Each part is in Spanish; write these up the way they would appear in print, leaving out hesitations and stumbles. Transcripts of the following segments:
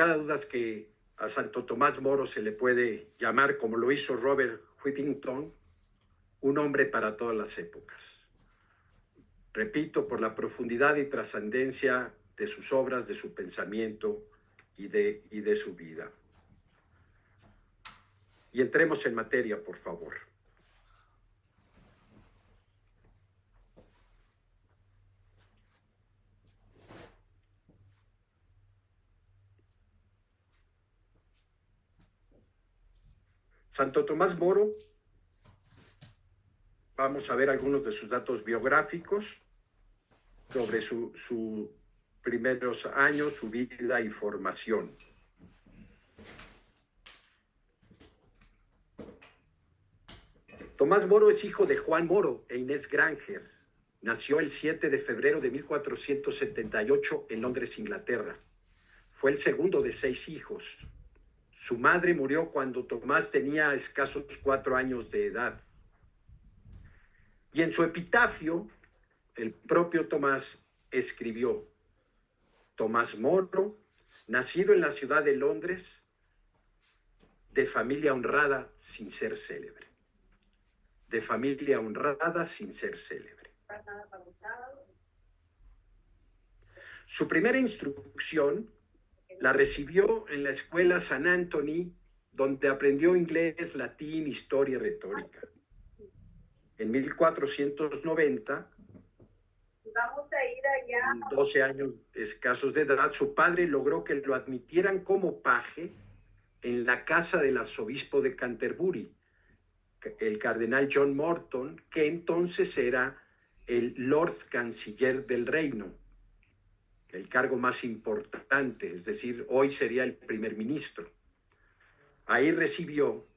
lugar a dudas que a Santo Tomás Moro se le puede llamar, como lo hizo Robert Whittington, un hombre para todas las épocas. Repito, por la profundidad y trascendencia de sus obras, de su pensamiento y de su vida. Y entremos en materia, por favor. Santo Tomás Moro, vamos a ver algunos de sus datos biográficos sobre sus primeros años, su vida y formación. Tomás Moro es hijo de Juan Moro e Inés Granger. Nació el 7 de febrero de 1478 en Londres, Inglaterra. Fue el segundo de 6 hijos. Su madre murió cuando Tomás tenía escasos 4 años de edad. Y en su epitafio, el propio Tomás escribió: Tomás Moro, nacido en la ciudad de Londres, de familia honrada sin ser célebre. De familia honrada sin ser célebre. Su primera instrucción la recibió en la escuela San Anthony, donde aprendió inglés, latín, historia y retórica. En 1490, con 12 años escasos de edad, su padre logró que lo admitieran como paje en la casa del arzobispo de Canterbury, el cardenal John Morton, que entonces era el Lord Canciller del Reino, el cargo más importante, es decir, hoy sería el primer ministro. Ahí recibió,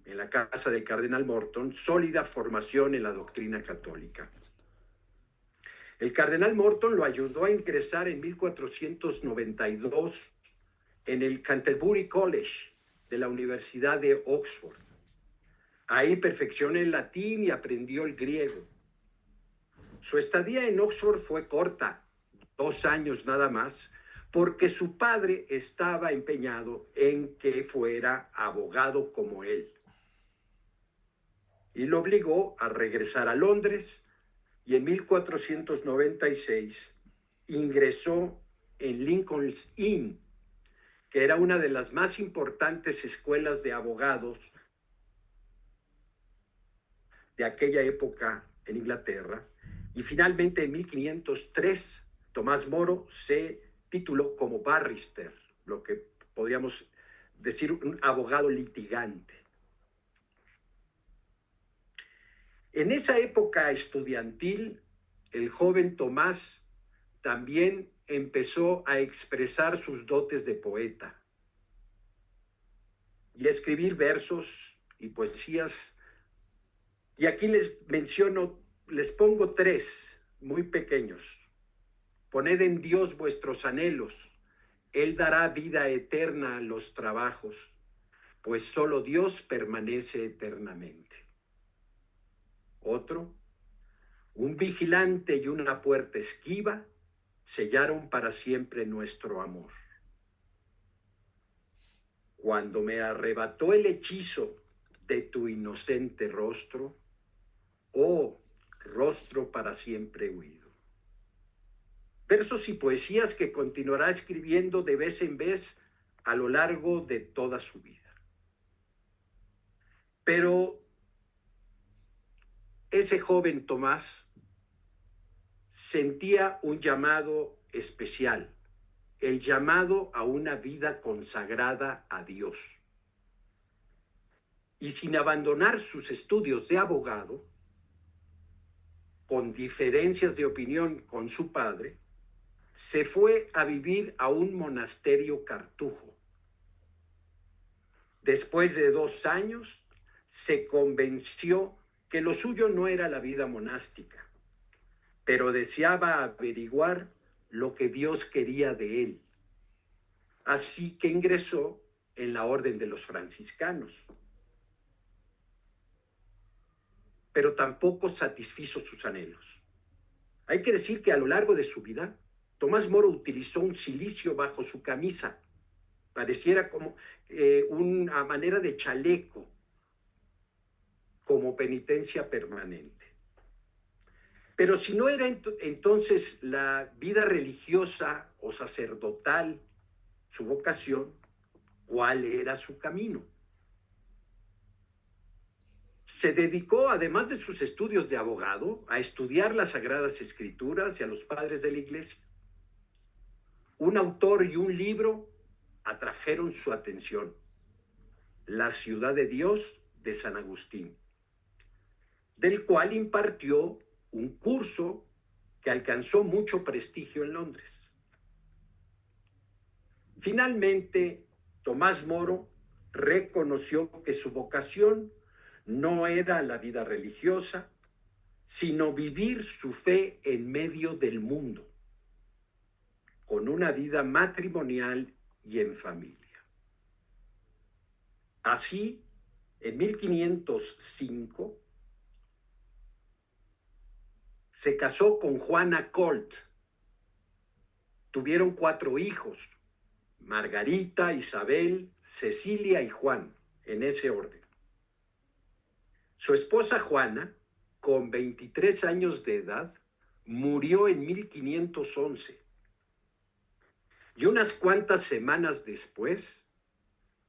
en la casa del cardenal Morton, sólida formación en la doctrina católica. El cardenal Morton lo ayudó a ingresar en 1492 en el Canterbury College de la Universidad de Oxford. Ahí perfeccionó el latín y aprendió el griego. Su estadía en Oxford fue corta, 2 años nada más, porque su padre estaba empeñado en que fuera abogado como él. Y lo obligó a regresar a Londres, y en 1496 ingresó en Lincoln's Inn, que era una de las más importantes escuelas de abogados de aquella época en Inglaterra, y finalmente en 1503 Tomás Moro se tituló como barrister, lo que podríamos decir un abogado litigante. En esa época estudiantil, el joven Tomás también empezó a expresar sus dotes de poeta y a escribir versos y poesías. Y aquí les pongo 3 muy pequeños. Poned en Dios vuestros anhelos, Él dará vida eterna a los trabajos, pues solo Dios permanece eternamente. Otro, un vigilante y una puerta esquiva sellaron para siempre nuestro amor. Cuando me arrebató el hechizo de tu inocente rostro, oh rostro para siempre huido. Versos y poesías que continuará escribiendo de vez en vez a lo largo de toda su vida. Pero ese joven Tomás sentía un llamado especial, el llamado a una vida consagrada a Dios. Y sin abandonar sus estudios de abogado, con diferencias de opinión con su padre, se fue a vivir a un monasterio cartujo. Después de 2 años, se convenció que lo suyo no era la vida monástica, pero deseaba averiguar lo que Dios quería de él. Así que ingresó en la orden de los franciscanos. Pero tampoco satisfizo sus anhelos. Hay que decir que a lo largo de su vida, Tomás Moro utilizó un cilicio bajo su camisa pareciera como una manera de chaleco, como penitencia permanente. Pero si no era entonces la vida religiosa o sacerdotal su vocación, ¿cuál era su camino? Se dedicó, además de sus estudios de abogado, a estudiar las Sagradas Escrituras y a los padres de la Iglesia. Un autor y un libro atrajeron su atención: La ciudad de Dios de San Agustín, del cual impartió un curso que alcanzó mucho prestigio en Londres. Finalmente, Tomás Moro reconoció que su vocación no era la vida religiosa, sino vivir su fe en medio del mundo, con una vida matrimonial y en familia. Así, en 1505, se casó con Juana Colt. Tuvieron 4 hijos: Margarita, Isabel, Cecilia y Juan, en ese orden. Su esposa Juana, con 23 años de edad, murió en 1511. Y unas cuantas semanas después,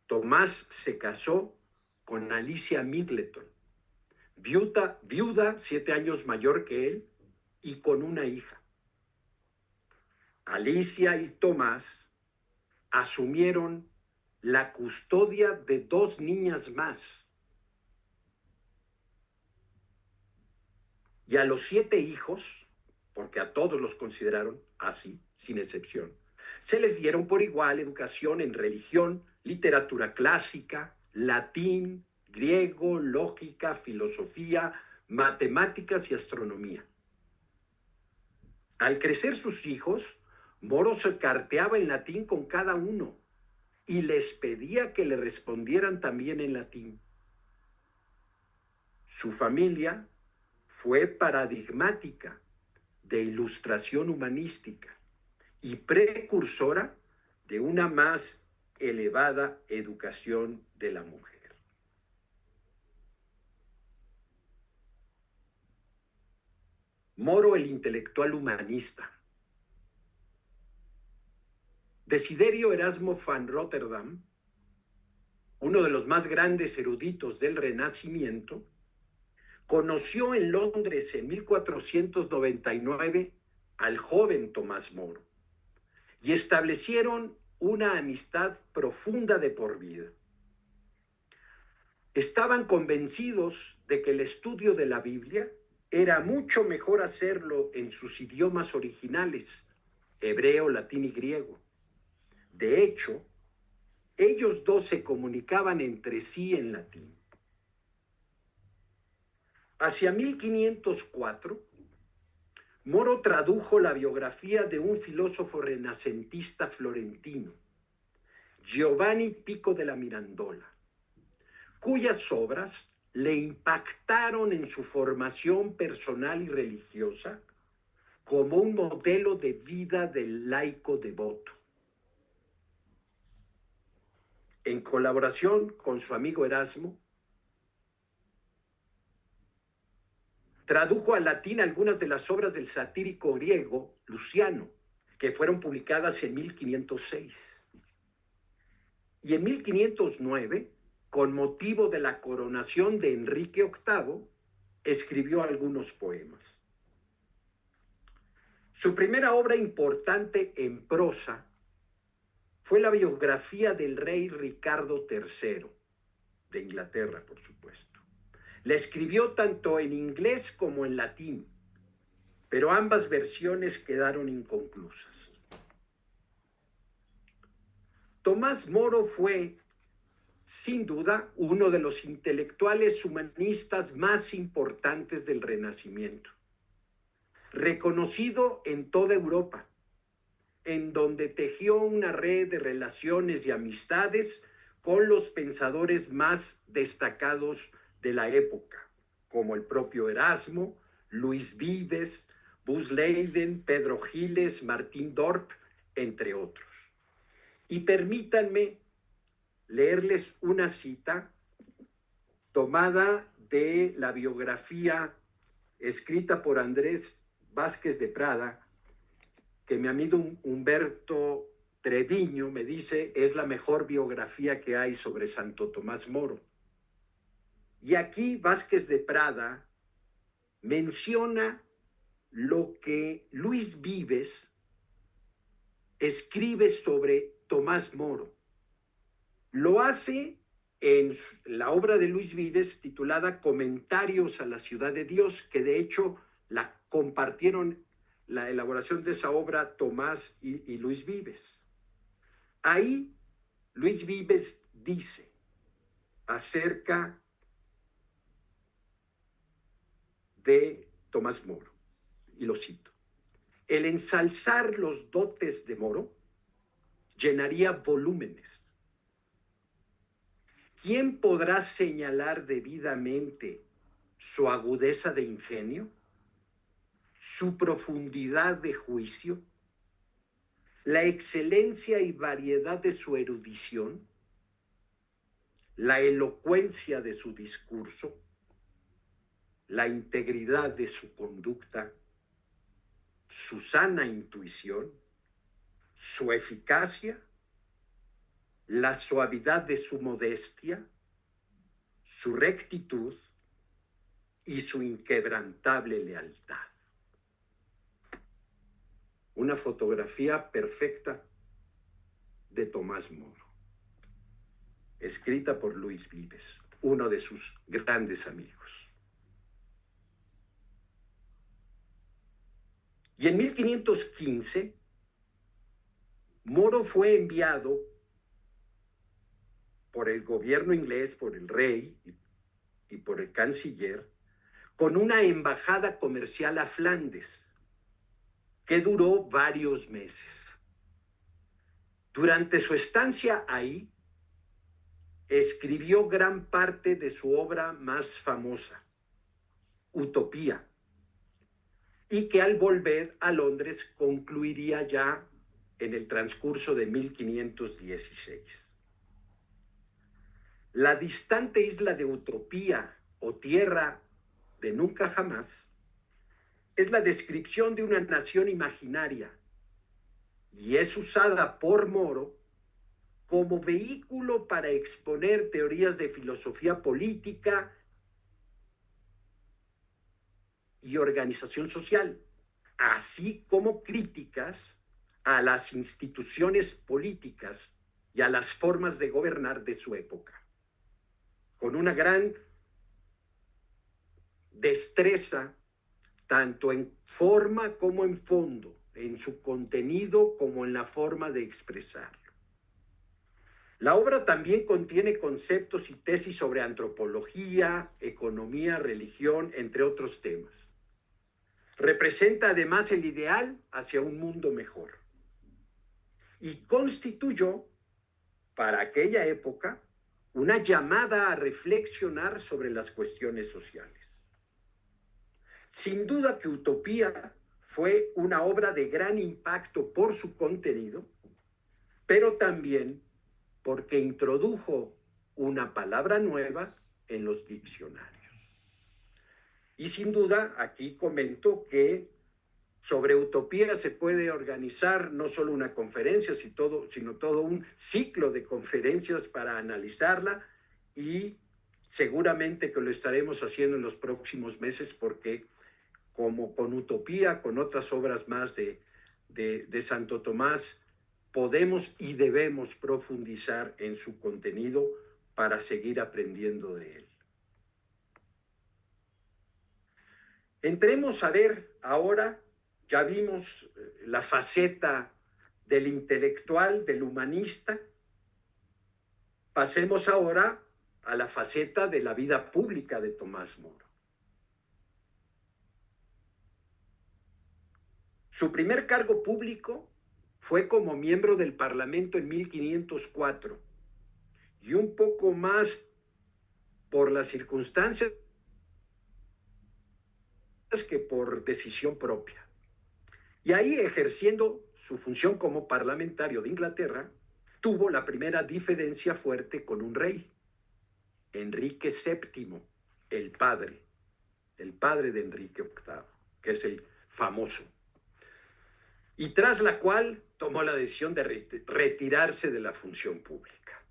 Tomás se casó con Alicia Middleton, viuda 7 años mayor que él y con una hija. Alicia y Tomás asumieron la custodia de 2 niñas más. Y a los 7 hijos, porque a todos los consideraron así, sin excepción, se les dieron por igual educación en religión, literatura clásica, latín, griego, lógica, filosofía, matemáticas y astronomía. Al crecer sus hijos, Moro se carteaba en latín con cada uno y les pedía que le respondieran también en latín. Su familia fue paradigmática de ilustración humanística y precursora de una más elevada educación de la mujer. Moro, el intelectual humanista. Desiderio Erasmo van Rotterdam, uno de los más grandes eruditos del Renacimiento, conoció en Londres en 1499 al joven Tomás Moro y establecieron una amistad profunda de por vida. Estaban convencidos de que el estudio de la Biblia era mucho mejor hacerlo en sus idiomas originales, hebreo, latín y griego. De hecho, ellos dos se comunicaban entre sí en latín. Hacia 1504, Moro tradujo la biografía de un filósofo renacentista florentino, Giovanni Pico della Mirandola, cuyas obras le impactaron en su formación personal y religiosa como un modelo de vida del laico devoto. En colaboración con su amigo Erasmo, tradujo al latín algunas de las obras del satírico griego Luciano, que fueron publicadas en 1506. Y en 1509, con motivo de la coronación de Enrique VIII, escribió algunos poemas. Su primera obra importante en prosa fue la biografía del rey Ricardo III, de Inglaterra, por supuesto. La escribió tanto en inglés como en latín, pero ambas versiones quedaron inconclusas. Tomás Moro fue, sin duda, uno de los intelectuales humanistas más importantes del Renacimiento, reconocido en toda Europa, en donde tejió una red de relaciones y amistades con los pensadores más destacados de la época, como el propio Erasmo, Luis Vives, Buzz Leiden, Pedro Giles, Martín Dorp, entre otros. Y permítanme leerles una cita tomada de la biografía escrita por Andrés Vázquez de Prada, que mi amigo Humberto Treviño me dice es la mejor biografía que hay sobre Santo Tomás Moro. Y aquí Vázquez de Prada menciona lo que Luis Vives escribe sobre Tomás Moro. Lo hace en la obra de Luis Vives titulada Comentarios a la Ciudad de Dios, que de hecho la compartieron la elaboración de esa obra Tomás y Luis Vives. Ahí Luis Vives dice acerca de Tomás Moro, y lo cito: el ensalzar los dotes de Moro llenaría volúmenes. ¿Quién podrá señalar debidamente su agudeza de ingenio, su profundidad de juicio, la excelencia y variedad de su erudición, la elocuencia de su discurso, la integridad de su conducta, su sana intuición, su eficacia, la suavidad de su modestia, su rectitud y su inquebrantable lealtad? Una fotografía perfecta de Tomás Moro, escrita por Luis Vives, uno de sus grandes amigos. Y en 1515, Moro fue enviado por el gobierno inglés, por el rey y por el canciller, con una embajada comercial a Flandes, que duró varios meses. Durante su estancia ahí, escribió gran parte de su obra más famosa, Utopía, y que al volver a Londres concluiría ya en el transcurso de 1516. La distante isla de Utopía o tierra de nunca jamás es la descripción de una nación imaginaria y es usada por Moro como vehículo para exponer teorías de filosofía política y organización social, así como críticas a las instituciones políticas y a las formas de gobernar de su época, con una gran destreza tanto en forma como en fondo, en su contenido como en la forma de expresarlo. La obra también contiene conceptos y tesis sobre antropología, economía, religión, entre otros temas. Representa además el ideal hacia un mundo mejor y constituyó para aquella época una llamada a reflexionar sobre las cuestiones sociales. Sin duda que Utopía fue una obra de gran impacto por su contenido, pero también porque introdujo una palabra nueva en los diccionarios. Y sin duda, aquí comento que sobre Utopía se puede organizar no solo una conferencia, sino todo un ciclo de conferencias para analizarla, y seguramente que lo estaremos haciendo en los próximos meses, porque como con Utopía, con otras obras más de Santo Tomás, podemos y debemos profundizar en su contenido para seguir aprendiendo de él. Entremos a ver ahora, ya vimos la faceta del intelectual, del humanista. Pasemos ahora a la faceta de la vida pública de Tomás Moro. Su primer cargo público fue como miembro del Parlamento en 1504, y un poco más por las circunstancias que por decisión propia. Y ahí, ejerciendo su función como parlamentario de Inglaterra, tuvo la primera diferencia fuerte con un rey, Enrique VII, el padre de Enrique VIII, que es el famoso, y tras la cual tomó la decisión de retirarse de la función pública,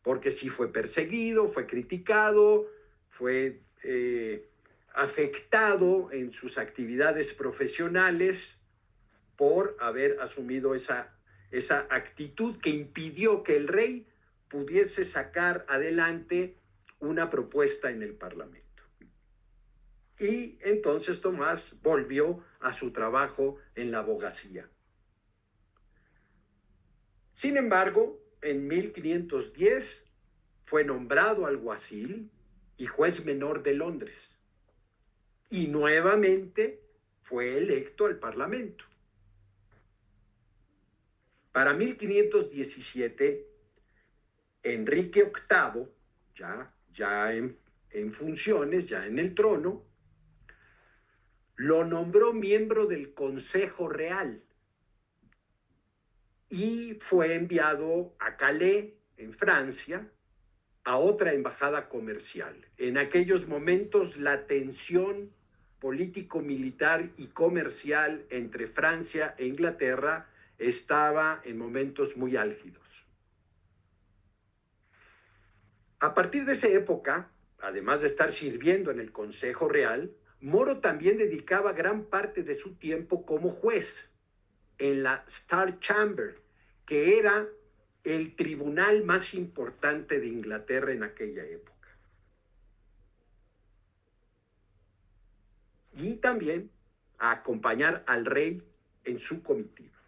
porque sí fue perseguido, fue criticado, fue afectado en sus actividades profesionales por haber asumido esa actitud que impidió que el rey pudiese sacar adelante una propuesta en el Parlamento. Y entonces Tomás volvió a su trabajo en la abogacía. Sin embargo, en 1510 fue nombrado alguacil y juez menor de Londres. Y nuevamente fue electo al Parlamento. Para 1517, Enrique VIII, ya en funciones, ya en el trono, lo nombró miembro del Consejo Real y fue enviado a Calais, en Francia, a otra embajada comercial. En aquellos momentos, la tensión político-militar y comercial entre Francia e Inglaterra estaba en momentos muy álgidos. A partir de esa época, además de estar sirviendo en el Consejo Real, Moro también dedicaba gran parte de su tiempo como juez en la Star Chamber, que era el tribunal más importante de Inglaterra en aquella época. Y también a acompañar al rey en su comitiva.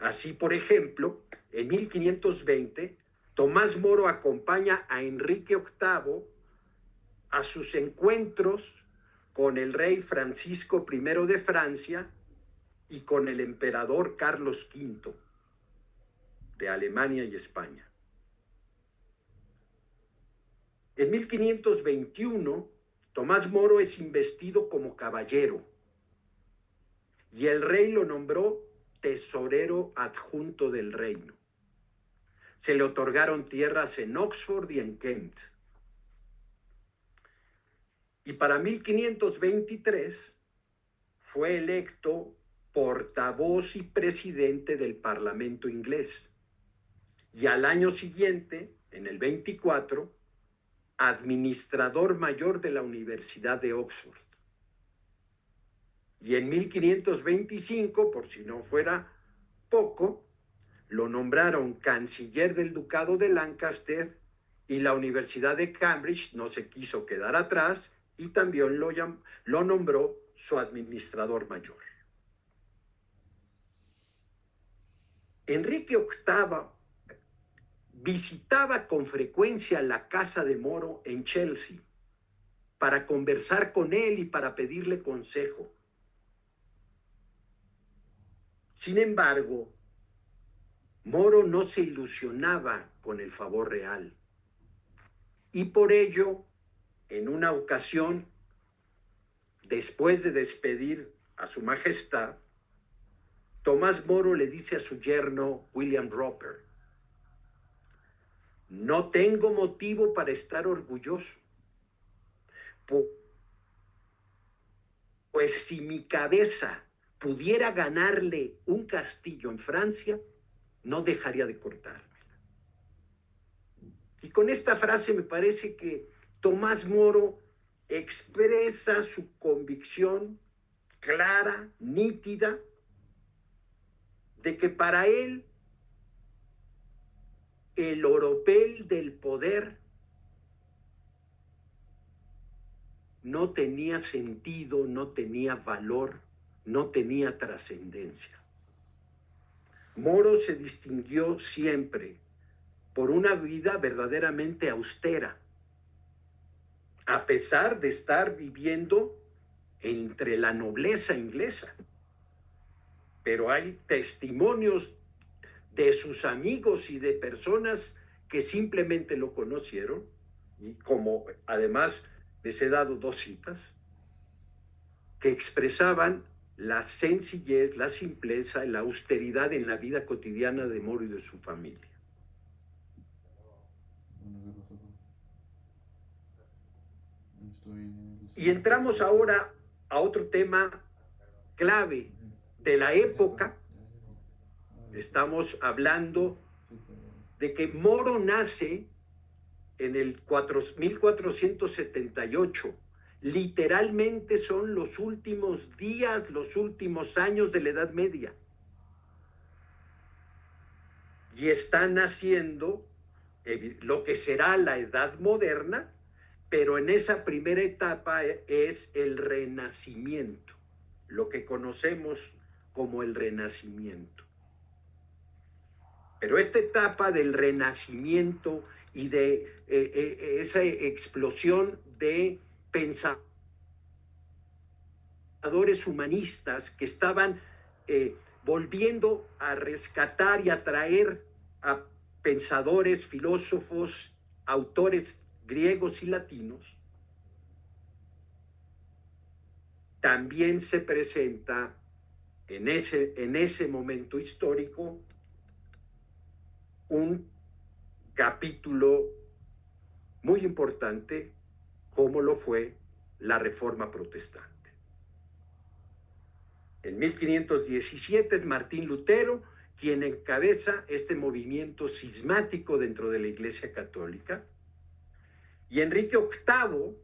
Así, por ejemplo, en 1520, Tomás Moro acompaña a Enrique VIII a sus encuentros con el rey Francisco I de Francia y con el emperador Carlos V de Alemania y España. En 1521, Tomás Moro es investido como caballero y el rey lo nombró tesorero adjunto del reino. Se le otorgaron tierras en Oxford y en Kent. Y para 1523 fue electo portavoz y presidente del Parlamento inglés. Y al año siguiente, en el 24, administrador mayor de la Universidad de Oxford. Y en 1525, por si no fuera poco, lo nombraron canciller del Ducado de Lancaster y la Universidad de Cambridge no se quiso quedar atrás y también lo nombró su administrador mayor. Enrique VIII visitaba con frecuencia la casa de Moro en Chelsea para conversar con él y para pedirle consejo. Sin embargo, Moro no se ilusionaba con el favor real. Y por ello, en una ocasión, después de despedir a su majestad, Tomás Moro le dice a su yerno William Roper: no tengo motivo para estar orgulloso, pues si mi cabeza pudiera ganarle un castillo en Francia, no dejaría de cortármela. Y con esta frase me parece que Tomás Moro expresa su convicción clara, nítida, de que para él el oropel del poder no tenía sentido, no tenía valor, no tenía trascendencia. Moro se distinguió siempre por una vida verdaderamente austera, a pesar de estar viviendo entre la nobleza inglesa. Pero hay testimonios de sus amigos y de personas que simplemente lo conocieron, y como además les he dado dos citas, que expresaban la sencillez, la simpleza y la austeridad en la vida cotidiana de Moro y de su familia. Y entramos ahora a otro tema clave de la época. Estamos hablando de que Moro nace en el 1478. Literalmente son los últimos días, los últimos años de la Edad Media. Y está naciendo lo que será la Edad Moderna, pero en esa primera etapa es el Renacimiento, lo que conocemos como el Renacimiento. Pero esta etapa del Renacimiento y de esa explosión de pensadores humanistas que estaban volviendo a rescatar y atraer a pensadores, filósofos, autores griegos y latinos, también se presenta en ese momento histórico un capítulo muy importante como lo fue la Reforma Protestante. En 1517 es Martín Lutero quien encabeza este movimiento cismático dentro de la Iglesia Católica, y Enrique VIII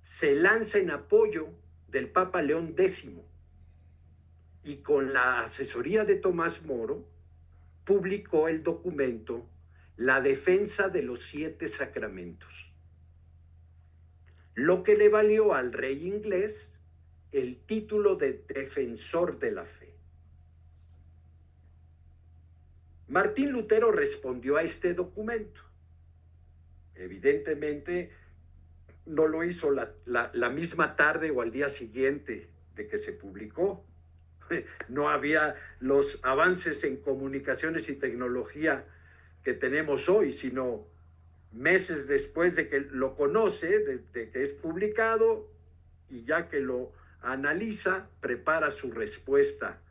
se lanza en apoyo del Papa León X y con la asesoría de Tomás Moro publicó el documento La Defensa de los Siete Sacramentos, lo que le valió al rey inglés el título de defensor de la fe. Martín Lutero respondió a este documento. Evidentemente no lo hizo la misma tarde o al día siguiente de que se publicó. No había los avances en comunicaciones y tecnología que tenemos hoy, sino meses después de que lo conoce, desde que es publicado, y ya que lo analiza, prepara su respuesta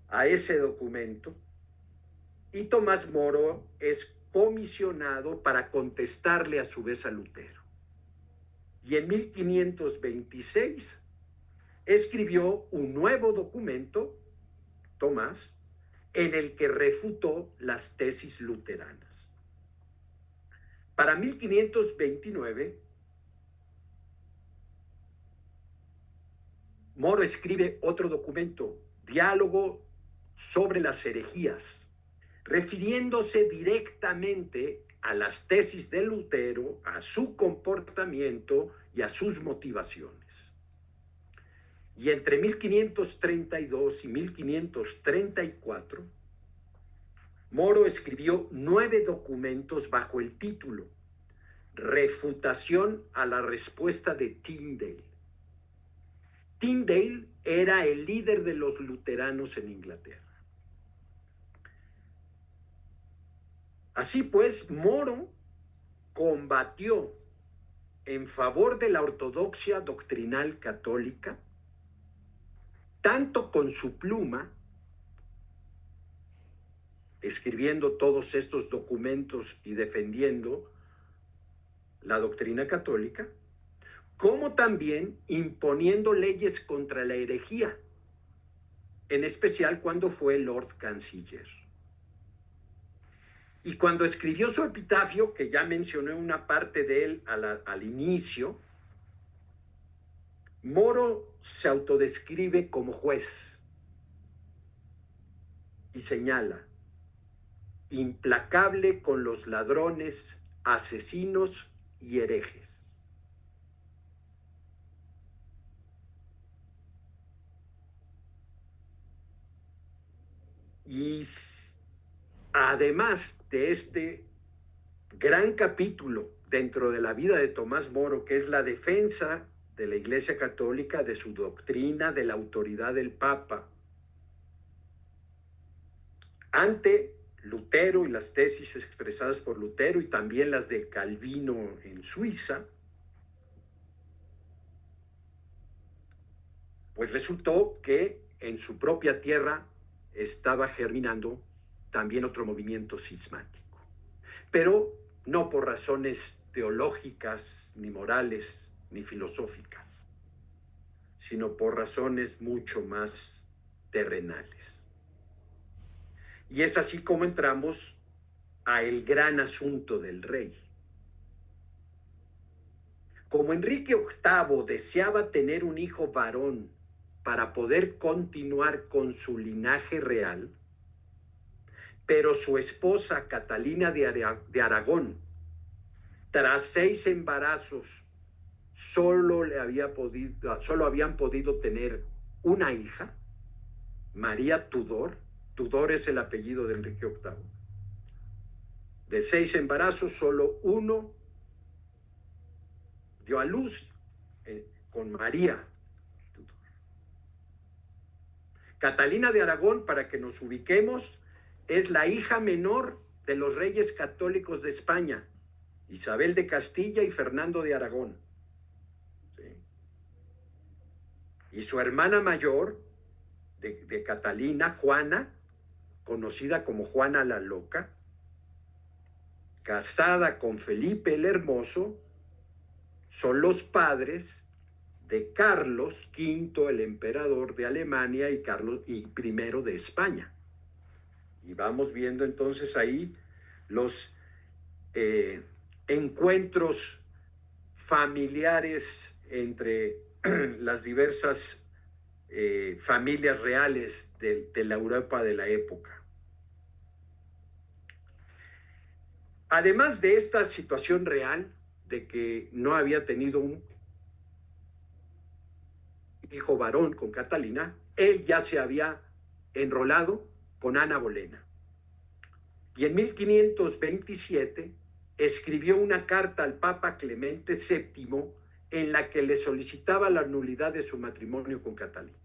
a ese documento, y Tomás Moro es comisionado para contestarle a su vez a Lutero. Y en 1526 escribió un nuevo documento, Tomás, en el que refutó las tesis luteranas. Para 1529, Moro escribe otro documento, Diálogo sobre las herejías, refiriéndose directamente a las tesis de Lutero, a su comportamiento y a sus motivaciones. Y entre 1532 y 1534, Moro escribió 9 documentos bajo el título Refutación a la respuesta de Tyndale. Tyndale era el líder de los luteranos en Inglaterra. Así pues, Moro combatió en favor de la ortodoxia doctrinal católica, tanto con su pluma, escribiendo todos estos documentos y defendiendo la doctrina católica, como también imponiendo leyes contra la herejía, en especial cuando fue Lord Canciller. Y cuando escribió su epitafio, que ya mencioné una parte de él al inicio, Moro se autodescribe como juez y señala: implacable con los ladrones, asesinos y herejes. Y además de este gran capítulo dentro de la vida de Tomás Moro, que es la defensa de la Iglesia Católica, de su doctrina, de la autoridad del Papa, ante Lutero y las tesis expresadas por Lutero y también las de Calvino en Suiza, pues resultó que en su propia tierra estaba germinando también otro movimiento cismático, pero no por razones teológicas, ni morales, ni filosóficas, sino por razones mucho más terrenales. Y es así como entramos a el gran asunto del rey. Como Enrique VIII deseaba tener un hijo varón para poder continuar con su linaje real, pero su esposa Catalina de Aragón, tras 6 embarazos, solo habían podido tener una hija, María Tudor. Tudor es el apellido de Enrique VIII. De 6 embarazos, solo uno dio a luz con María Tudor. Catalina de Aragón, para que nos ubiquemos, es la hija menor de los reyes católicos de España, Isabel de Castilla y Fernando de Aragón. ¿Sí? Y su hermana mayor de Catalina, Juana, conocida como Juana la Loca, casada con Felipe el Hermoso, son los padres de Carlos V, el emperador de Alemania, y Carlos I de España. Y vamos viendo entonces ahí los encuentros familiares entre las diversas familias reales de la Europa de la época. Además de esta situación real de que no había tenido un hijo varón con Catalina, él ya se había enrolado con Ana Bolena. Y en 1527 escribió una carta al Papa Clemente VII en la que le solicitaba la nulidad de su matrimonio con Catalina.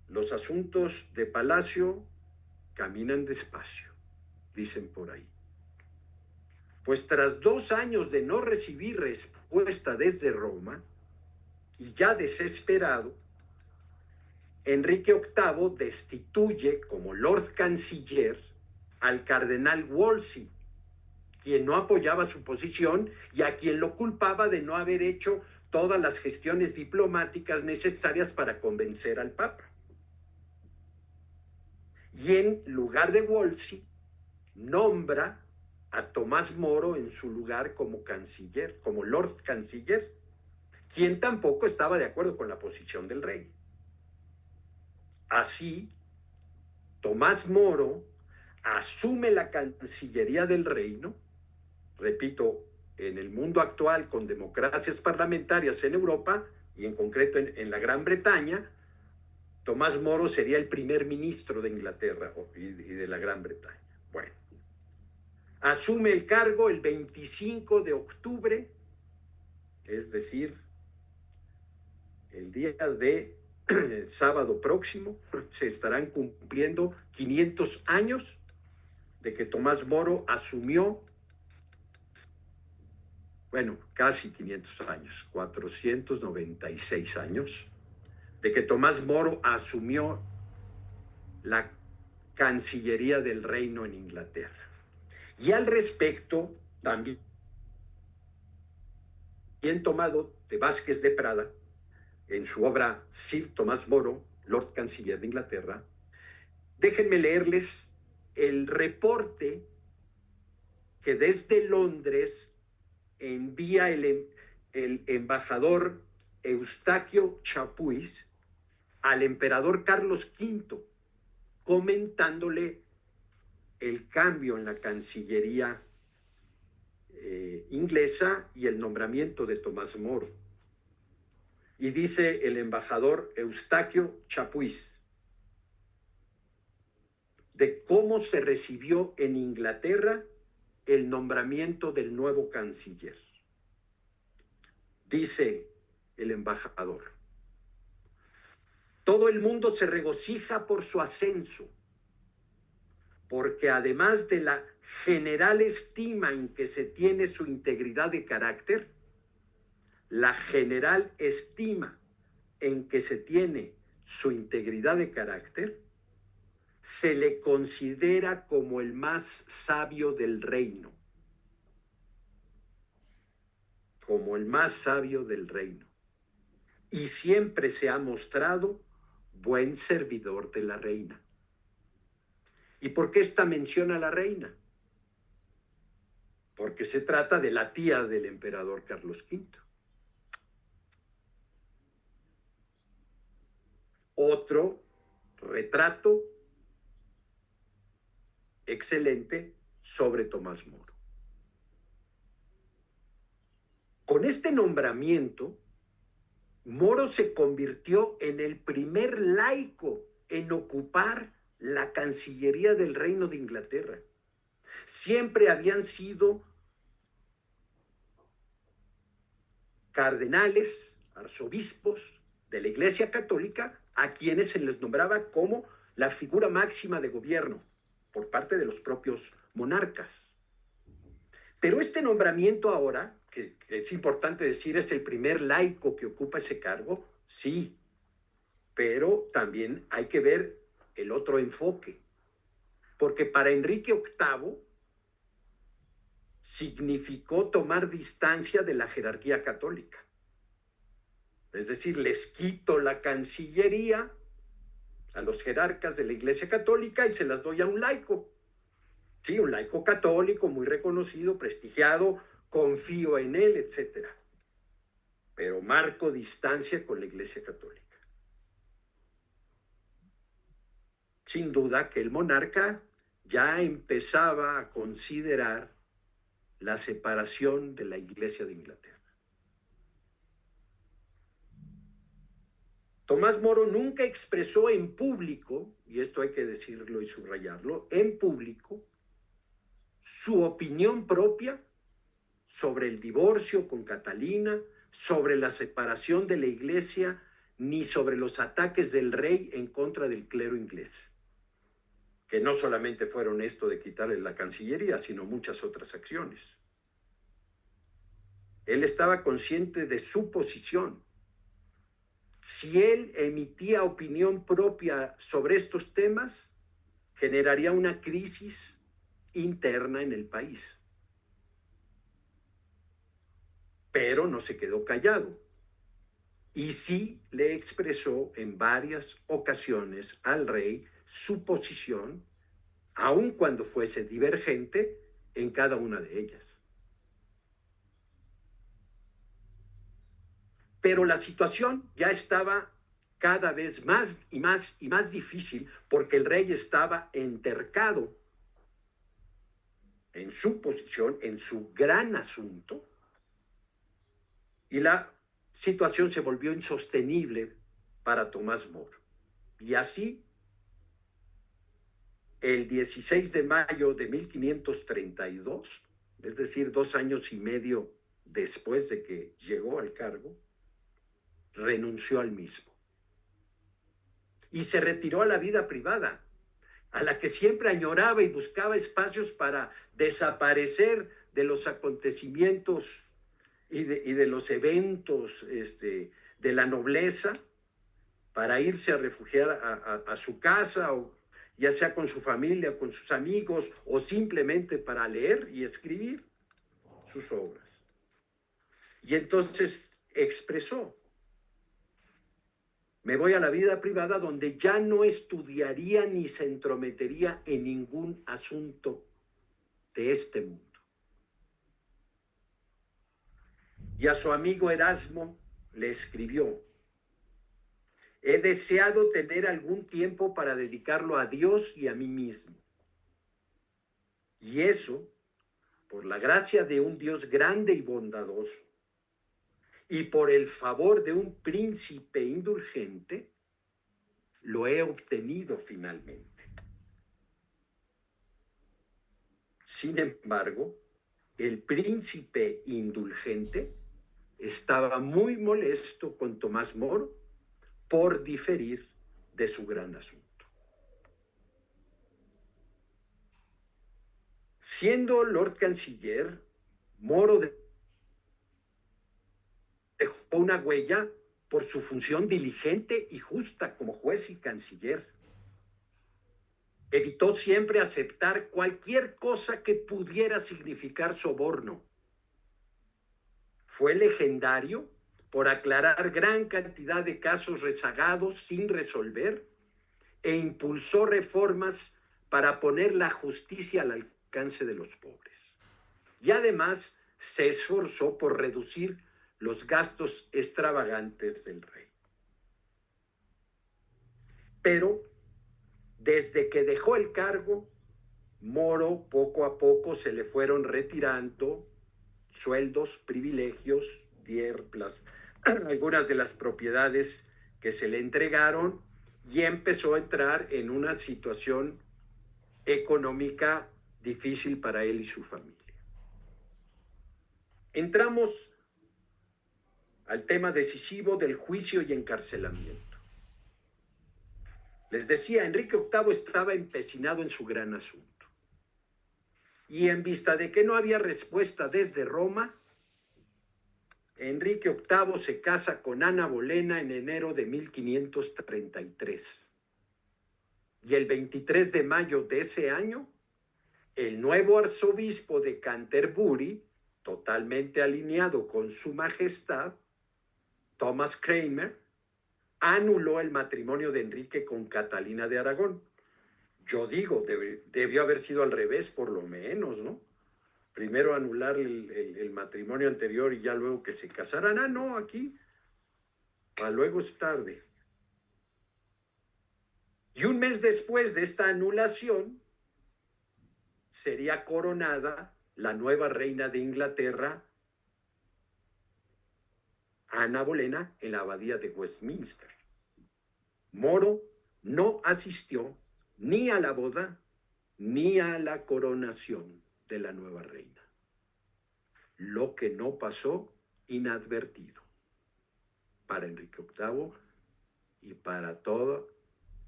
Los asuntos de palacio caminan despacio, dicen por ahí. Pues tras 2 años de no recibir respuesta desde Roma, y ya desesperado, Enrique VIII destituye como Lord Canciller al cardenal Wolsey, quien no apoyaba su posición y a quien lo culpaba de no haber hecho todas las gestiones diplomáticas necesarias para convencer al Papa. Y en lugar de Wolsey, nombra a Tomás Moro en su lugar como canciller, como Lord Canciller, quien tampoco estaba de acuerdo con la posición del rey. Así, Tomás Moro asume la Cancillería del Reino, repito, en el mundo actual con democracias parlamentarias en Europa y en concreto en la Gran Bretaña. Tomás Moro sería el primer ministro de Inglaterra y de la Gran Bretaña. Bueno, asume el cargo el 25 de octubre, es decir, el día de sábado próximo, se estarán cumpliendo 500 años de que Tomás Moro asumió, bueno, casi 500 años, 496 años, de que Tomás Moro asumió la Cancillería del Reino en Inglaterra. Y al respecto, también tomado de Vázquez de Prada, en su obra Sir Tomás Moro, Lord Canciller de Inglaterra, déjenme leerles el reporte que desde Londres envía el embajador Eustaquio Chapuis al emperador Carlos V, comentándole el cambio en la Cancillería inglesa y el nombramiento de Tomás Moro. Y dice el embajador Eustaquio Chapuis de cómo se recibió en Inglaterra el nombramiento del nuevo canciller. Dice el embajador: todo el mundo se regocija por su ascenso, porque además de la general estima en que se tiene su integridad de carácter, la general estima en que se tiene su integridad de carácter se le considera como el más sabio del reino. Como el más sabio del reino. Y siempre se ha mostrado buen servidor de la reina. ¿Y por qué esta mención a la reina? Porque se trata de la tía del emperador Carlos V. Otro retrato excelente sobre Tomás Moro. Con este nombramiento, Moro se convirtió en el primer laico en ocupar la Cancillería del Reino de Inglaterra. Siempre habían sido cardenales, arzobispos de la Iglesia Católica, a quienes se les nombraba como la figura máxima de gobierno por parte de los propios monarcas. Pero este nombramiento ahora, que es importante decir, es el primer laico que ocupa ese cargo, sí, pero también hay que ver el otro enfoque, porque para Enrique VIII significó tomar distancia de la jerarquía católica. Es decir, les quito la cancillería a los jerarcas de la Iglesia Católica y se las doy a un laico. Sí, un laico católico muy reconocido, prestigiado, confío en él, etc. Pero marco distancia con la Iglesia Católica. Sin duda que el monarca ya empezaba a considerar la separación de la Iglesia de Inglaterra. Tomás Moro nunca expresó en público, y esto hay que decirlo y subrayarlo, en público, su opinión propia sobre el divorcio con Catalina, sobre la separación de la Iglesia, ni sobre los ataques del rey en contra del clero inglés, que no solamente fueron esto de quitarle la Cancillería, sino muchas otras acciones. Él estaba consciente de su posición. Si él emitía opinión propia sobre estos temas, generaría una crisis interna en el país. Pero no se quedó callado. Y sí le expresó en varias ocasiones al rey su posición, aun cuando fuese divergente en cada una de ellas. Pero la situación ya estaba cada vez más y más y más difícil porque el rey estaba entercado en su posición, en su gran asunto, y la situación se volvió insostenible para Tomás Moro. Y así, el 16 de mayo de 1532, es decir, 2 años y medio después de que llegó al cargo, renunció al mismo. Y se retiró a la vida privada, a la que siempre añoraba y buscaba espacios para desaparecer de los acontecimientos y de los eventos de la nobleza, para irse a refugiar a su casa, o ya sea con su familia, con sus amigos, o simplemente para leer y escribir sus obras. Y entonces expresó: me voy a la vida privada donde ya no estudiaría ni se entrometería en ningún asunto de este mundo. Y a su amigo Erasmo le escribió: he deseado tener algún tiempo para dedicarlo a Dios y a mí mismo. Y eso, por la gracia de un Dios grande y bondadoso, y por el favor de un príncipe indulgente, lo he obtenido finalmente. Sin embargo, el príncipe indulgente estaba muy molesto con Tomás Moro por diferir de su gran asunto. Siendo Lord Canciller, Moro dejó una huella por su función diligente y justa como juez y canciller. Evitó siempre aceptar cualquier cosa que pudiera significar soborno. Fue legendario por aclarar gran cantidad de casos rezagados sin resolver e impulsó reformas para poner la justicia al alcance de los pobres. Y además se esforzó por reducir los gastos extravagantes del rey. Pero desde que dejó el cargo, Moro poco a poco se le fueron retirando sueldos, privilegios, tierras, algunas de las propiedades que se le entregaron y empezó a entrar en una situación económica difícil para él y su familia. Entramos al tema decisivo del juicio y encarcelamiento. Les decía, Enrique VIII estaba empecinado en su gran asunto. Y en vista de que no había respuesta desde Roma, Enrique VIII se casa con Ana Bolena en enero de 1533. Y el 23 de mayo de ese año, el nuevo arzobispo de Canterbury, totalmente alineado con su majestad, Thomas Cranmer, anuló el matrimonio de Enrique con Catalina de Aragón. Yo digo, debió haber sido al revés por lo menos, ¿no? Primero anular el matrimonio anterior y ya luego que se casaran. Ah, no, aquí, a luego es tarde. Y un mes después de esta anulación, sería coronada la nueva reina de Inglaterra, Ana Bolena, en la abadía de Westminster. Moro no asistió ni a la boda ni a la coronación de la nueva reina, lo que no pasó inadvertido para Enrique VIII y para toda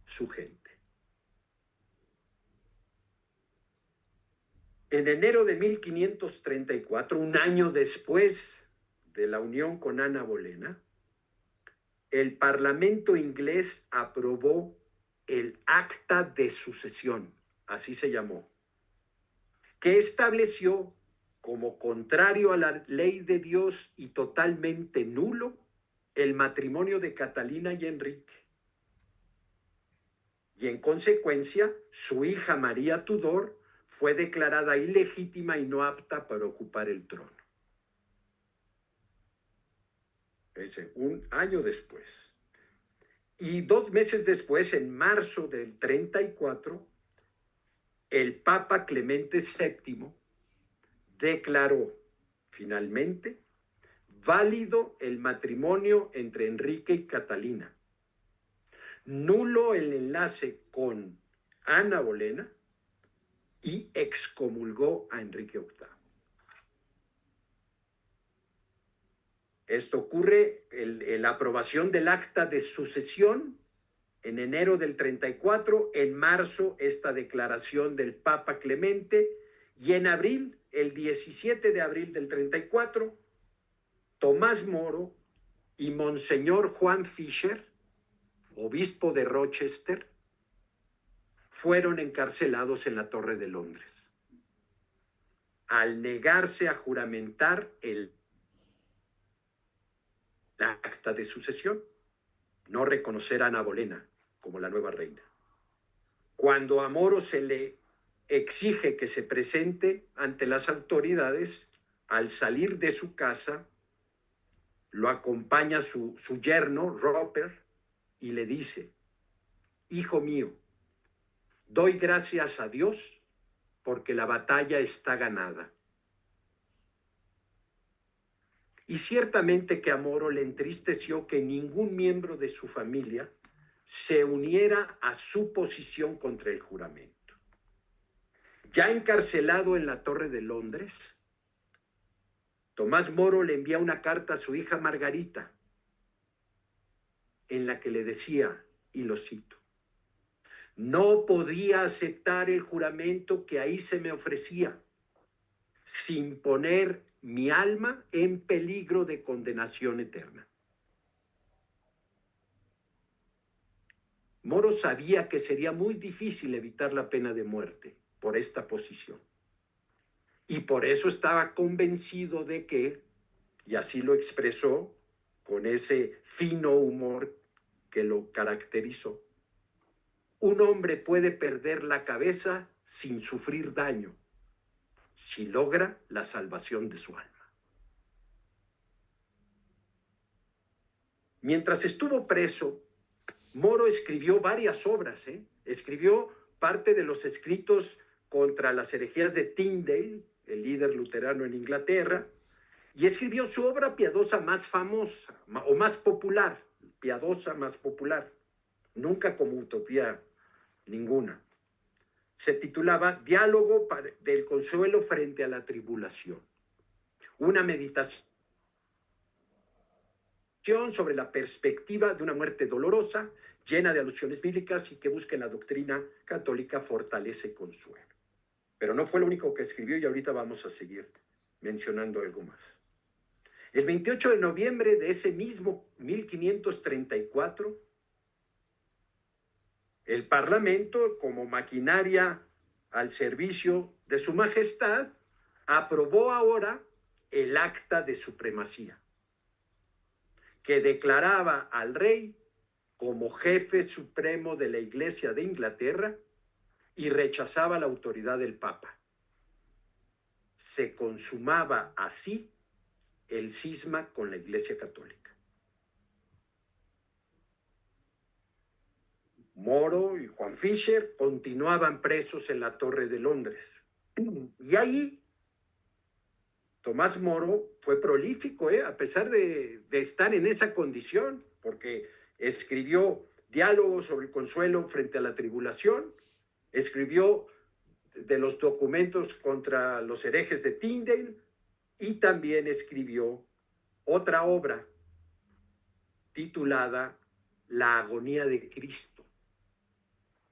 su gente. En enero de 1534, un año después de la unión con Ana Bolena, el Parlamento inglés aprobó el Acta de Sucesión, así se llamó, que estableció como contrario a la ley de Dios y totalmente nulo el matrimonio de Catalina y Enrique. Y en consecuencia, su hija María Tudor fue declarada ilegítima y no apta para ocupar el trono. Un año después. Y 2 meses después, en marzo del 34, el Papa Clemente VII declaró finalmente válido el matrimonio entre Enrique y Catalina, nulo el enlace con Ana Bolena y excomulgó a Enrique VIII. Esto ocurre en la aprobación del acta de sucesión en enero del 34, en marzo esta declaración del Papa Clemente y en abril, el 17 de abril del 34, Tomás Moro y Monseñor Juan Fisher, obispo de Rochester, fueron encarcelados en la Torre de Londres al negarse a juramentar el acta de sucesión, no reconocer a Ana Bolena como la nueva reina. Cuando a Moro se le exige que se presente ante las autoridades, al salir de su casa, lo acompaña su yerno, Roper, y le dice: hijo mío, doy gracias a Dios porque la batalla está ganada. Y ciertamente que a Moro le entristeció que ningún miembro de su familia se uniera a su posición contra el juramento. Ya encarcelado en la Torre de Londres, Tomás Moro le envía una carta a su hija Margarita, en la que le decía, y lo cito: no podía aceptar el juramento que ahí se me ofrecía, sin poner mi alma en peligro de condenación eterna. Moro sabía que sería muy difícil evitar la pena de muerte por esta posición. Y por eso estaba convencido de que, y así lo expresó con ese fino humor que lo caracterizó, un hombre puede perder la cabeza sin sufrir daño si logra la salvación de su alma. Mientras estuvo preso, Moro escribió varias obras. Escribió parte de los escritos contra las herejías de Tyndale, el líder luterano en Inglaterra, y escribió su obra piadosa más famosa, o más popular, piadosa más popular, nunca como utopía ninguna. Se titulaba Diálogo del consuelo frente a la tribulación, una meditación sobre la perspectiva de una muerte dolorosa, llena de alusiones bíblicas y que busca en la doctrina católica fortalece y consuelo. Pero no fue lo único que escribió y ahorita vamos a seguir mencionando algo más. El 28 de noviembre de ese mismo 1534, el Parlamento, como maquinaria al servicio de su majestad, aprobó ahora el Acta de Supremacía, que declaraba al rey como jefe supremo de la Iglesia de Inglaterra y rechazaba la autoridad del Papa. Se consumaba así el cisma con la Iglesia Católica. Moro y Juan Fisher continuaban presos en la Torre de Londres. Y ahí Tomás Moro fue prolífico, a pesar de estar en esa condición, porque escribió Diálogos sobre el consuelo frente a la tribulación, escribió de los documentos contra los herejes de Tyndale y también escribió otra obra titulada La agonía de Cristo.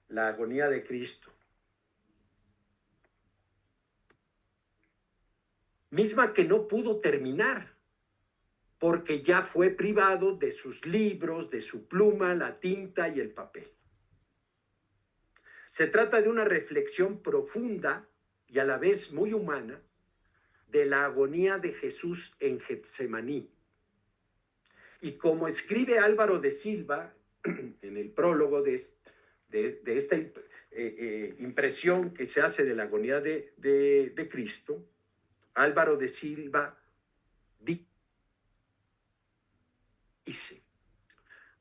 La agonía de Cristo. Misma que no pudo terminar, porque ya fue privado de sus libros, de su pluma, la tinta y el papel. Se trata de una reflexión profunda y a la vez muy humana de la agonía de Jesús en Getsemaní. Y como escribe Álvaro de Silva en el prólogo de esta impresión que se hace de la agonía de Cristo, Álvaro de Silva dice: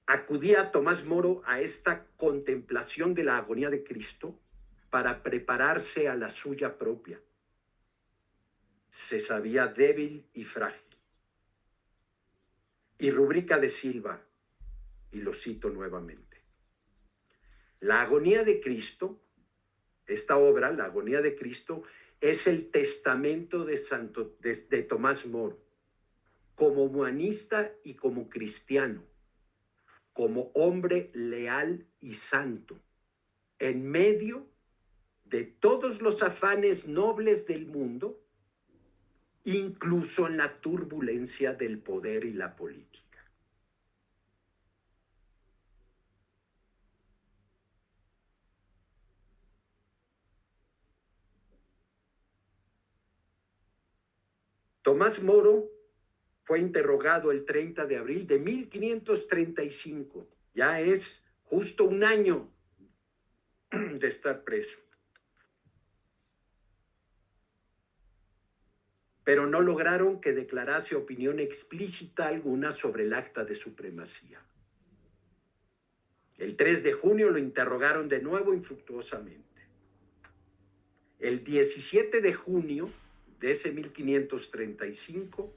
acudía Tomás Moro a esta contemplación de la agonía de Cristo para prepararse a la suya propia. Se sabía débil y frágil. Y rubrica de Silva, y lo cito nuevamente: la agonía de Cristo, esta obra, la agonía de Cristo, es el testamento de Tomás Moro, como humanista y como cristiano, como hombre leal y santo, en medio de todos los afanes nobles del mundo, incluso en la turbulencia del poder y la política. Tomás Moro fue interrogado el 30 de abril de 1535. Ya es justo un año de estar preso. Pero no lograron que declarase opinión explícita alguna sobre el Acta de Supremacía. El 3 de junio lo interrogaron de nuevo infructuosamente. El 17 de junio de ese 1535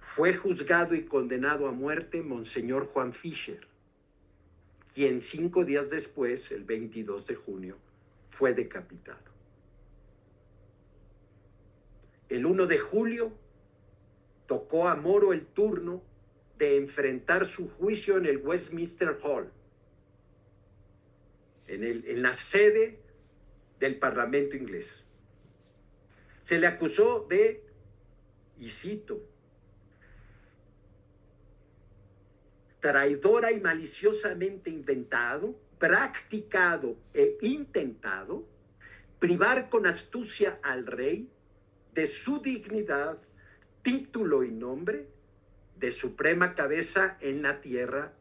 fue juzgado y condenado a muerte Monseñor Juan Fisher, quien 5 días después, el 22 de junio, fue decapitado. El 1 de julio tocó a Moro el turno de enfrentar su juicio en el Westminster Hall, en la sede del Parlamento inglés. Se le acusó de, y cito, traidora y maliciosamente inventado, practicado e intentado privar con astucia al rey de su dignidad, título y nombre de suprema cabeza en la tierra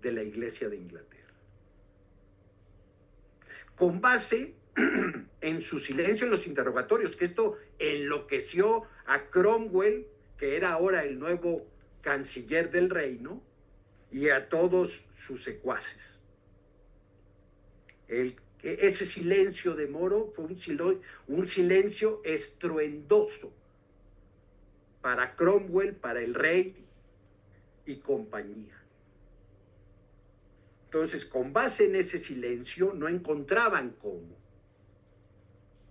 de la Iglesia de Inglaterra. Con base en su silencio en los interrogatorios, que esto enloqueció a Cromwell, que era ahora el nuevo canciller del reino, y a todos sus secuaces. Ese silencio de Moro fue un silencio estruendoso para Cromwell, para el rey y compañía. Entonces, con base en ese silencio, no encontraban cómo.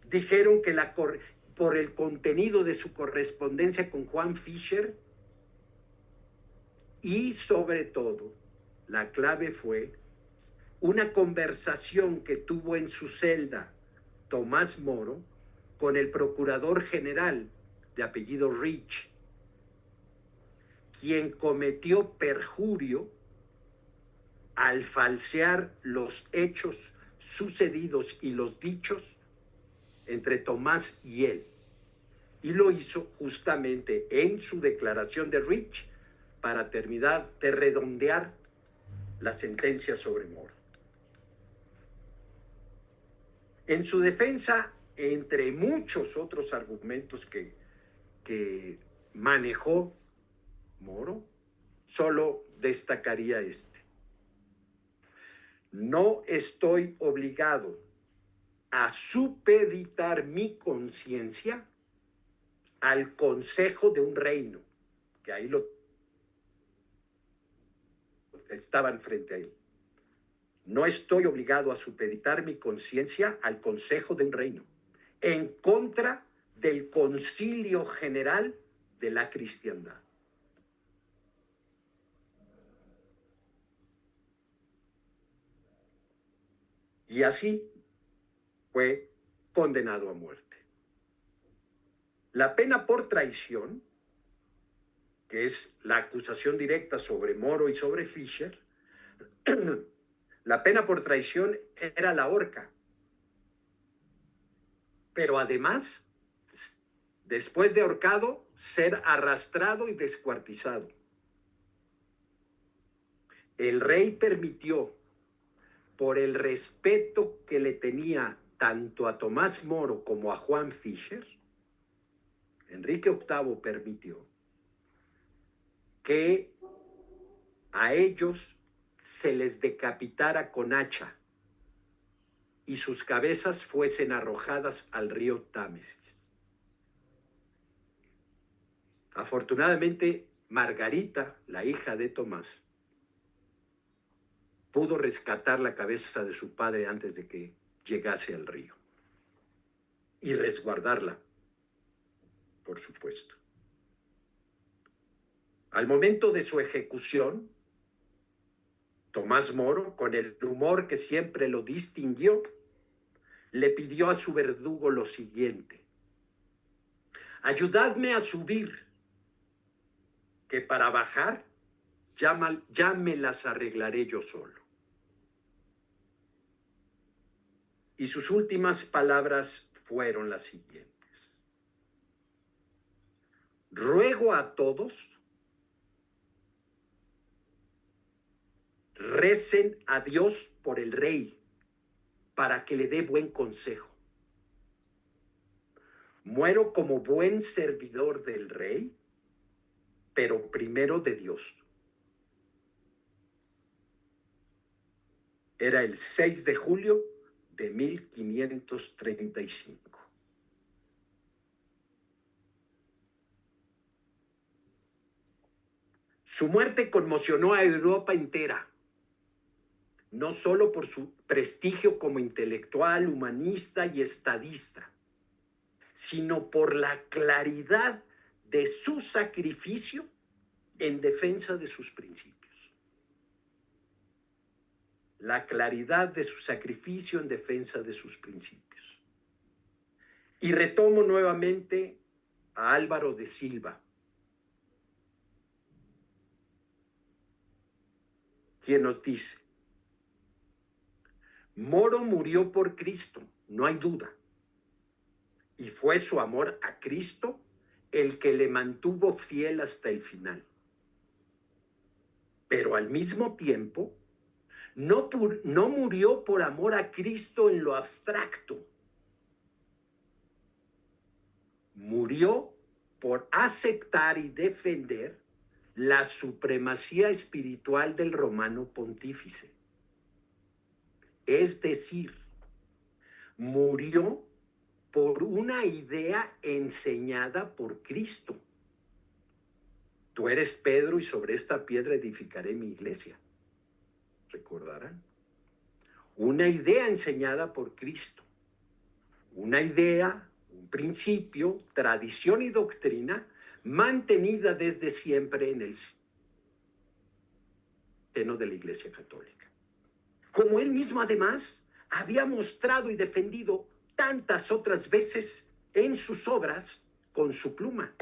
Dijeron que por el contenido de su correspondencia con Juan Fisher, y sobre todo, la clave fue una conversación que tuvo en su celda Tomás Moro con el procurador general de apellido Rich, quien cometió perjurio al falsear los hechos sucedidos y los dichos entre Tomás y él. Y lo hizo justamente en su declaración de Rich para terminar de redondear la sentencia sobre Moro. En su defensa, entre muchos otros argumentos que manejó Moro, solo destacaría este. No estoy obligado a supeditar mi conciencia al consejo de un reino, que ahí lo estaban frente a él. No estoy obligado a supeditar mi conciencia al consejo de un reino, en contra del concilio general de la cristiandad. Y así fue condenado a muerte. La pena por traición, que es la acusación directa sobre Moro y sobre Fisher, la pena por traición era la horca. Pero además, después de ahorcado, ser arrastrado y descuartizado. El rey permitió, por el respeto que le tenía tanto a Tomás Moro como a Juan Fisher, Enrique VIII permitió que a ellos se les decapitara con hacha y sus cabezas fuesen arrojadas al río Támesis. Afortunadamente, Margarita, la hija de Tomás, pudo rescatar la cabeza de su padre antes de que llegase al río y resguardarla, por supuesto. Al momento de su ejecución, Tomás Moro, con el humor que siempre lo distinguió, le pidió a su verdugo lo siguiente: ayudadme a subir, que para bajar ya me las arreglaré yo solo. Y sus últimas palabras fueron las siguientes: ruego a todos recen a Dios por el rey para que le dé buen consejo. Muero como buen servidor del rey, pero primero de Dios. Era el 6 de julio de 1535. Su muerte conmocionó a Europa entera, no solo por su prestigio como intelectual, humanista y estadista, sino por la claridad de su sacrificio en defensa de sus principios. La claridad de su sacrificio en defensa de sus principios. Y retomo nuevamente a Álvaro de Silva, quien nos dice: Moro murió por Cristo, no hay duda. Y fue su amor a Cristo el que le mantuvo fiel hasta el final. Pero al mismo tiempo, no murió por amor a Cristo en lo abstracto. Murió por aceptar y defender la supremacía espiritual del romano pontífice. Es decir, murió por una idea enseñada por Cristo. Tú eres Pedro y sobre esta piedra edificaré mi iglesia. ¿Recordarán? Una idea enseñada por Cristo. Una idea, un principio, tradición y doctrina mantenida desde siempre en el seno de la Iglesia Católica. Como él mismo además había mostrado y defendido tantas otras veces en sus obras con su pluma.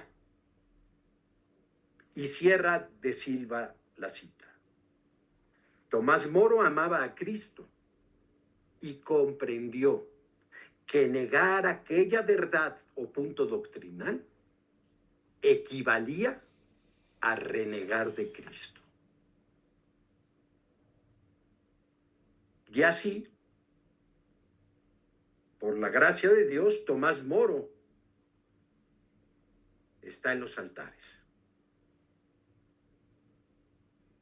Y cierra de Silva la cita. Tomás Moro amaba a Cristo y comprendió que negar aquella verdad o punto doctrinal equivalía a renegar de Cristo. Y así, por la gracia de Dios, Tomás Moro está en los altares.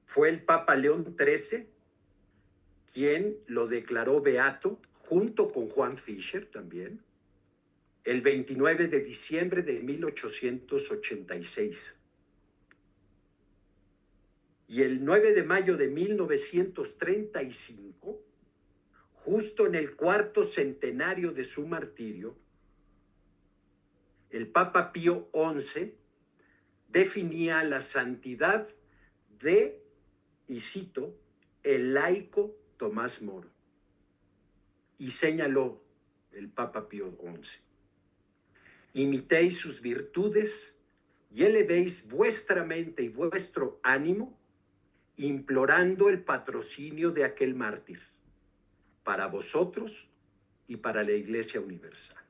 Fue el Papa León XIII quien lo declaró beato, junto con Juan Fischer también, el 29 de diciembre de 1886. Y el 9 de mayo de 1935, justo en el cuarto centenario de su martirio, el Papa Pío XI definía la santidad de, y cito, el laico Tomás Moro. Y señaló el Papa Pío XI: imitéis sus virtudes y elevéis vuestra mente y vuestro ánimo, implorando el patrocinio de aquel mártir, para vosotros y para la Iglesia Universal.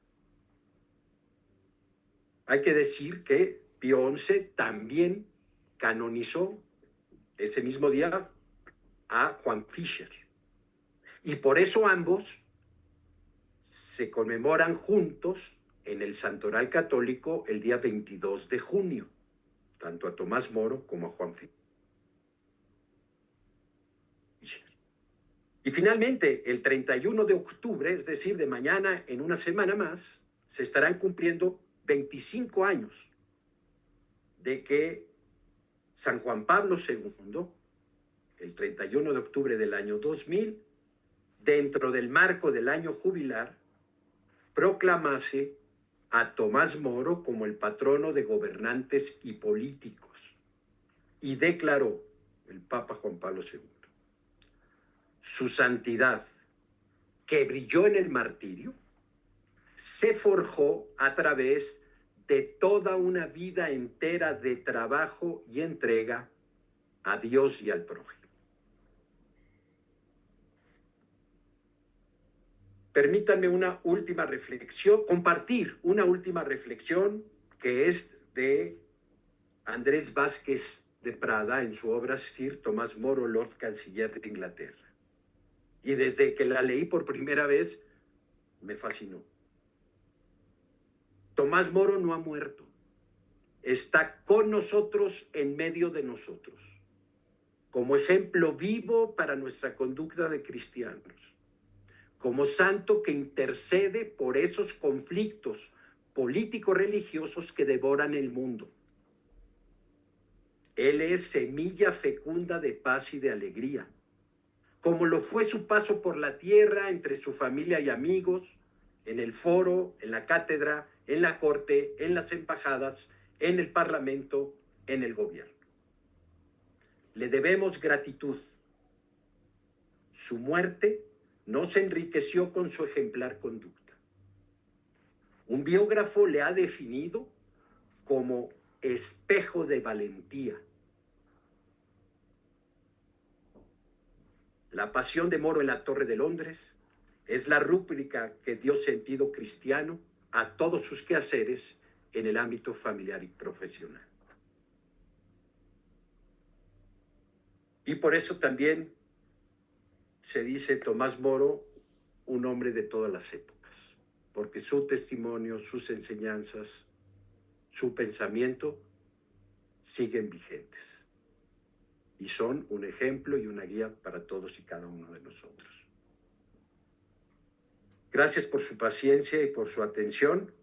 Hay que decir que Pío XI también canonizó ese mismo día a Juan Fischer. Y por eso ambos se conmemoran juntos en el Santoral Católico el día 22 de junio, tanto a Tomás Moro como a Juan Fischer. Y finalmente, el 31 de octubre, es decir, de mañana en una semana más, se estarán cumpliendo 25 años de que San Juan Pablo II, el 31 de octubre del año 2000, dentro del marco del año jubilar, proclamase a Tomás Moro como el patrono de gobernantes y políticos, y declaró el Papa Juan Pablo II: su santidad, que brilló en el martirio, se forjó a través de toda una vida entera de trabajo y entrega a Dios y al prójimo. Permítanme una última reflexión, compartir una última reflexión que es de Andrés Vázquez de Prada en su obra Sir Tomás Moro, Lord Canciller de Inglaterra. Y desde que la leí por primera vez, me fascinó. Tomás Moro no ha muerto. Está con nosotros, en medio de nosotros, como ejemplo vivo para nuestra conducta de cristianos, como santo que intercede por esos conflictos político-religiosos que devoran el mundo. Él es semilla fecunda de paz y de alegría, como lo fue su paso por la tierra entre su familia y amigos, en el foro, en la cátedra, en la corte, en las embajadas, en el parlamento, en el gobierno. Le debemos gratitud. Su muerte nos enriqueció con su ejemplar conducta. Un biógrafo le ha definido como espejo de valentía. La pasión de Moro en la Torre de Londres, Es la rúbrica que dio sentido cristiano a todos sus quehaceres en el ámbito familiar y profesional. Y por eso también se dice Tomás Moro, un hombre de todas las épocas, porque su testimonio, sus enseñanzas, su pensamiento siguen vigentes y son un ejemplo y una guía para todos y cada uno de nosotros. Gracias por su paciencia y por su atención.